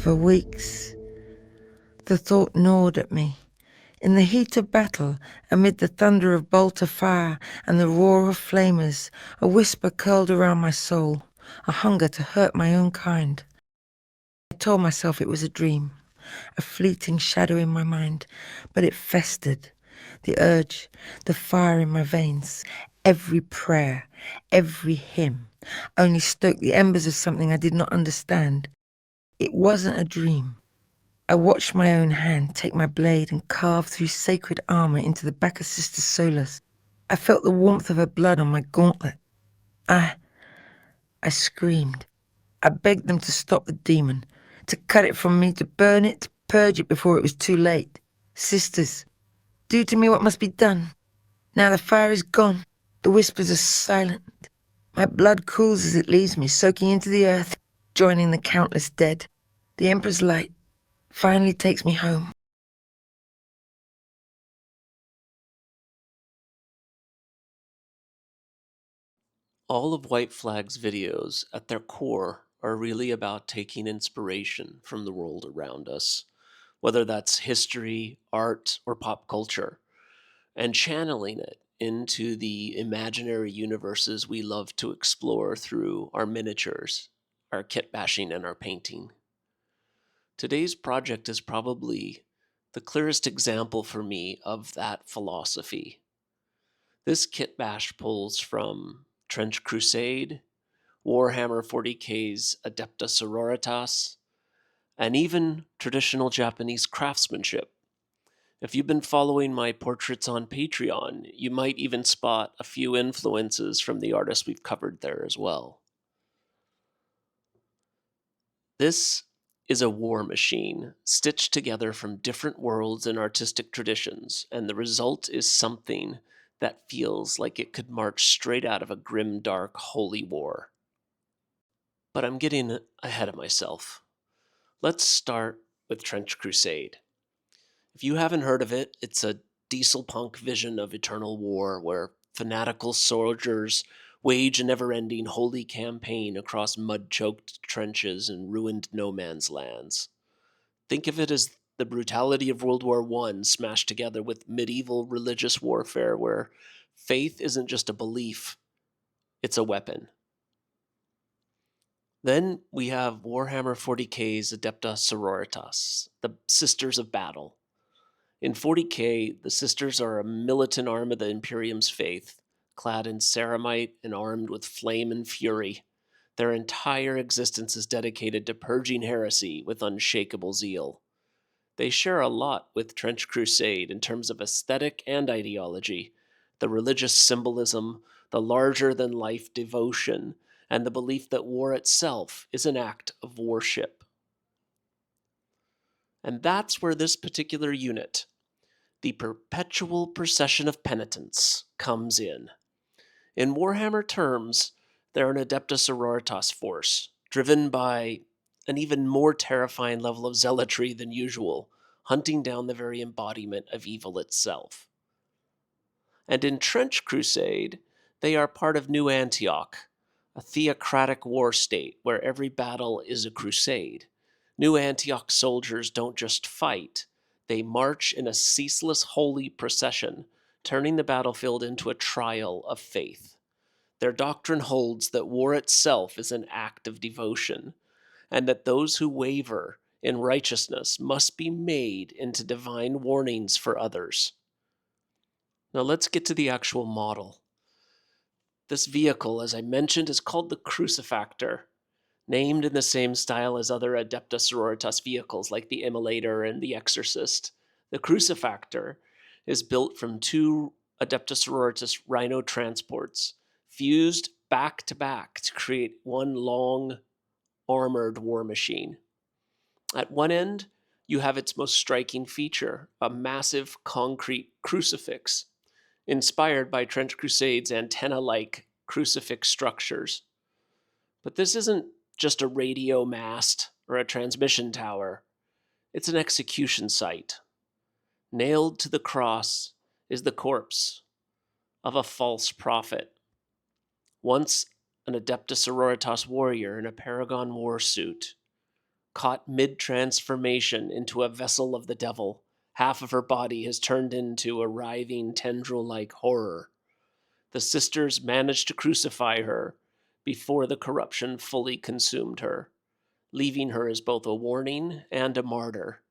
For weeks, the thought gnawed at me. In the heat of battle, amid the thunder of bolt of fire and the roar of flamers, a whisper curled around my soul, a hunger to hurt my own kind. I told myself it was a dream, a fleeting shadow in my mind, but it festered. The urge, the fire in my veins, every prayer, every hymn, only stoked the embers of something I did not understand. It wasn't a dream. I watched my own hand take my blade and carve through sacred armor into the back of Sister Solace. I felt the warmth of her blood on my gauntlet. I screamed. I begged them to stop the demon, to cut it from me, to burn it, to purge it before it was too late. Sisters, do to me what must be done. Now the fire is gone. The whispers are silent. My blood cools as it leaves me, soaking into the earth, joining the countless dead. The Emperor's light finally takes me home. All of White Flag's videos, at their core, are really about taking inspiration from the world around us, whether that's history, art, or pop culture, and channeling it into the imaginary universes we love to explore through our miniatures, our kitbashing, and our painting. Today's project is probably the clearest example for me of that philosophy. This kitbash pulls from Trench Crusade, Warhammer 40k's Adepta Sororitas, and even traditional Japanese craftsmanship. If you've been following my portraits on Patreon, you might even spot a few influences from the artists we've covered there as well. This is a war machine stitched together from different worlds and artistic traditions, and the result is something that feels like it could march straight out of a grim, dark, holy war. But I'm getting ahead of myself. Let's start with Trench Crusade. If you haven't heard of it, it's a diesel punk vision of eternal war where fanatical soldiers wage a never-ending holy campaign across mud-choked trenches and ruined no man's lands. Think of it as the brutality of World War I smashed together with medieval religious warfare where faith isn't just a belief, it's a weapon. Then we have Warhammer 40k's Adepta Sororitas, the Sisters of Battle. In 40k, the Sisters are a militant arm of the Imperium's faith, clad in ceramite and armed with flame and fury. Their entire existence is dedicated to purging heresy with unshakable zeal. They share a lot with Trench Crusade in terms of aesthetic and ideology, the religious symbolism, the larger-than-life devotion, and the belief that war itself is an act of worship. And that's where this particular unit, the Perpetual Procession of Penitence, comes in. In Warhammer terms, they're an Adepta Sororitas force, driven by an even more terrifying level of zealotry than usual, hunting down the very embodiment of evil itself. And in Trench Crusade, they are part of New Antioch, a theocratic war state where every battle is a crusade. New Antioch soldiers don't just fight, they march in a ceaseless holy procession, turning the battlefield into a trial of faith. Their doctrine holds that war itself is an act of devotion, and that those who waver in righteousness must be made into divine warnings for others. Now let's get to the actual model. This vehicle, as I mentioned, is called the Crucifactor, named in the same style as other Adepta Sororitas vehicles like the Immolator and the Exorcist. The Crucifactor is built from two Adepta Sororitas Rhino transports, fused back to back to create one long, armored war machine. At one end, you have its most striking feature, a massive concrete crucifix, inspired by Trench Crusade's antenna-like crucifix structures. But this isn't just a radio mast or a transmission tower. It's an execution site. Nailed to the cross is the corpse of a false prophet, once an Adepta Sororitas warrior in a Paragon war suit, caught mid-transformation into a vessel of the devil. Half of her body has turned into a writhing tendril-like horror. The sisters managed to crucify her before the corruption fully consumed her, leaving her as both a warning and a martyr.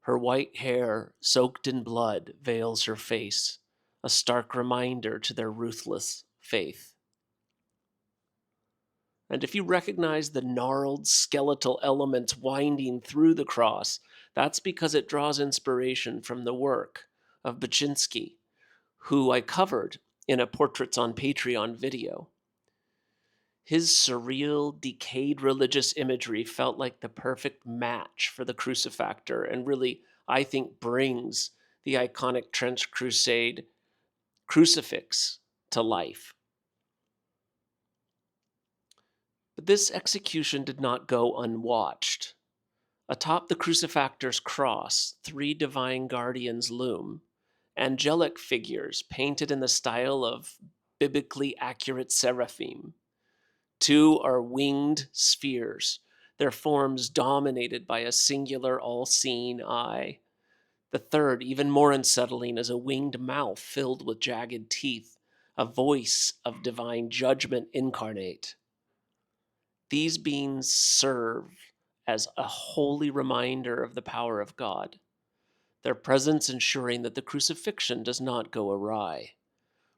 Her white hair, soaked in blood, veils her face, a stark reminder to their ruthless faith. And if you recognize the gnarled skeletal elements winding through the cross, that's because it draws inspiration from the work of Baczynski, who I covered in a Portraits on Patreon video. His surreal, decayed religious imagery felt like the perfect match for the crucifactor and really, I think, brings the iconic Trench Crusade crucifix to life. But this execution did not go unwatched. Atop the crucifactor's cross, 3 divine guardians loom, angelic figures painted in the style of biblically accurate seraphim. 2 are winged spheres, their forms dominated by a singular all-seeing eye. The third, even more unsettling, is a winged mouth filled with jagged teeth, a voice of divine judgment incarnate. These beings serve as a holy reminder of the power of God, their presence ensuring that the crucifixion does not go awry.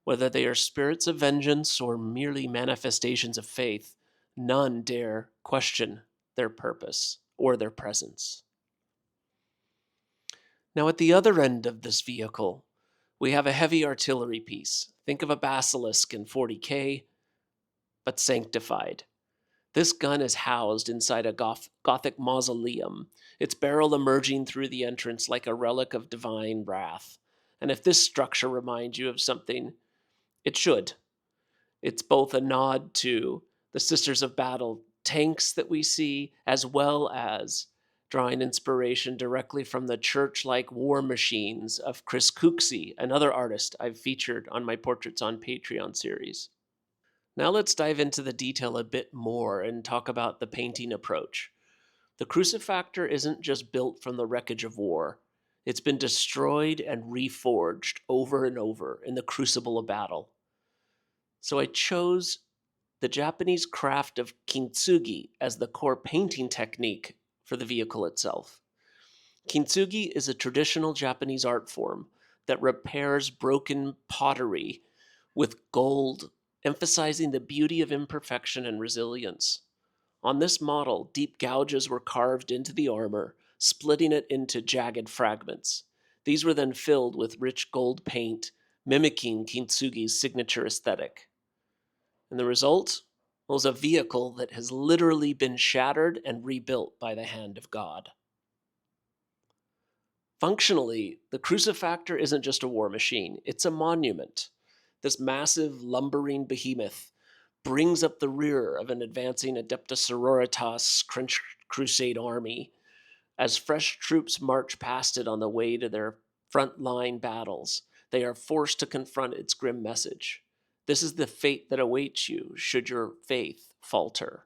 Whether they are spirits of vengeance or merely manifestations of faith, none dare question their purpose or their presence. Now, at the other end of this vehicle, we have a heavy artillery piece. Think of a basilisk in 40k, but sanctified. This gun is housed inside a Gothic mausoleum, its barrel emerging through the entrance like a relic of divine wrath. And if this structure reminds you of something, it should. It's both a nod to the Sisters of Battle tanks that we see, as well as drawing inspiration directly from the church-like war machines of Kintsugi, another artist I've featured on my Portraits on Patreon series. Now let's dive into the detail a bit more and talk about the painting approach. The crucifactor isn't just built from the wreckage of war. It's been destroyed and reforged over and over in the crucible of battle. So I chose the Japanese craft of Kintsugi as the core painting technique for the vehicle itself. Kintsugi is a traditional Japanese art form that repairs broken pottery with gold, emphasizing the beauty of imperfection and resilience. On this model, deep gouges were carved into the armor, splitting it into jagged fragments. These were then filled with rich gold paint, mimicking Kintsugi's signature aesthetic. And the result was a vehicle that has literally been shattered and rebuilt by the hand of God. Functionally, the crucifactor isn't just a war machine, it's a monument. This massive, lumbering behemoth brings up the rear of an advancing Adepta Sororitas Trench Crusade army as fresh troops march past it on the way to their front-line battles. They are forced to confront its grim message. This is the fate that awaits you should your faith falter.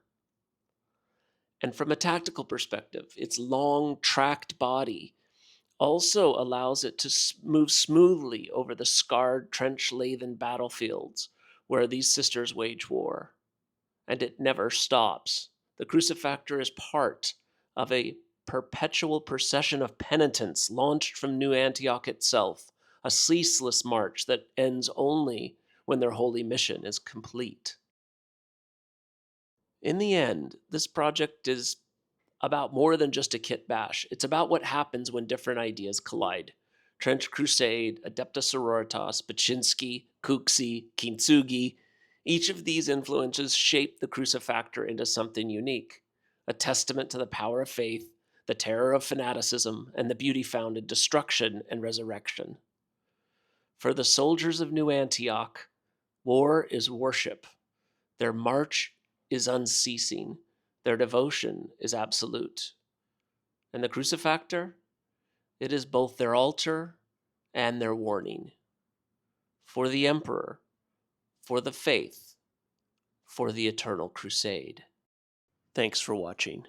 And from a tactical perspective, its long, tracked body also allows it to move smoothly over the scarred, trench-laden battlefields where these sisters wage war. And it never stops. The crucifactor is part of a perpetual procession of penitence launched from New Antioch itself, a ceaseless march that ends only when their holy mission is complete. In the end, this project is about more than just a kit bash. It's about what happens when different ideas collide. Trench Crusade, Adepta Sororitas, Baczynski, Kintsugi, each of these influences shape the crucifactor into something unique, a testament to the power of faith, the terror of fanaticism, and the beauty found in destruction and resurrection. For the soldiers of New Antioch, war is worship. Their march is unceasing. Their devotion is absolute. And the crucifactor, it is both their altar and their warning. For the emperor, for the faith, for the eternal crusade. Thanks for watching.